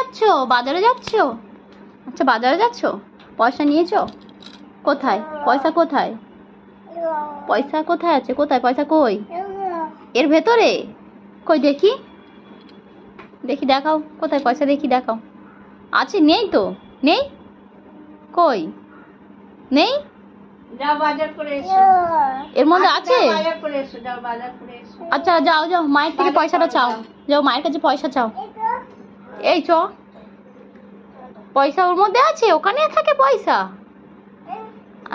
যাচ্ছ? বাজারে যাচ্ছ? আচ্ছা বাজারে যাচ্ছ, পয়সা নিয়েছো? কোথায় পয়সা? কোথায় পয়সা? কোথায় আছে? কোথায় পয়সা? কই? এর ভেতরে? কই দেখি, দেখি দেখাও কোথায় পয়সা, দেখি দেখাও। আছে? নেই তো, নেই, কই নেই। যাও বাজার করে এসো। এর মধ্যে আছে? বাজার করে এসো, যাও বাজার করে এসো। আচ্ছা যাও যাও, মায়ের থেকে পয়সাটা চাও, যাও মায়ের কাছে পয়সা চাও। এই চ, পয়সা ওর মধ্যে আছে, ওখানে থাকে পয়সা।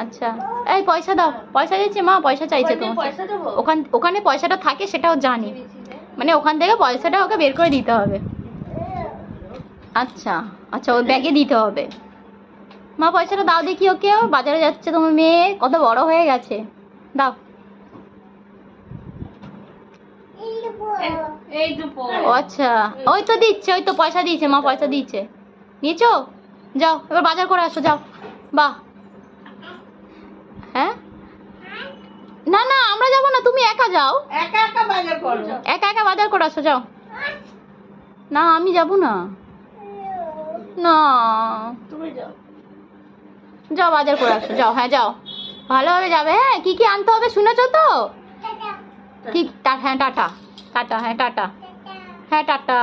আচ্ছা এই পয়সা দাও, পয়সা দিচ্ছে মা, পয়সা চাইছে তো। পয়সা দেবো? ওখানে পয়সাটা থাকে সেটাও জানি, মানে ওখান থেকে পয়সাটা ওকে বের করে দিতে হবে। আচ্ছা আচ্ছা, ওই ব্যাগে দিতে হবে। মা পয়সাটা দাও দেখি ওকে, বাজারে যাচ্ছে তোমার মেয়ে, কত বড় হয়ে গেছে, দাও। এই দুপুর। ও আচ্ছা, ওই তো দিচ্ছে, ওই তো পয়সা দিয়েছে, মা পয়সা দিয়েছে। নিয়েছো? যাও এবার বাজার করে আসো, যাও। বাহ, হ্যাঁ না না আমরা যাবো না, তুমি একা যাও, একা একা বাজার করো। একা একা বাজার করে আসো, যাও। না আমি যাবো না, না তুমি যাও। যাও বাজার করে আসো, যাও। হ্যাঁ যাও, ভালোভাবে যাবে। হ্যাঁ কি কি আনতে হবে শুনেছো তো? ঠিক, হ্যাঁ টাটা, টাটা, হ্যাঁ টাটা, হ্যাঁ টাটা।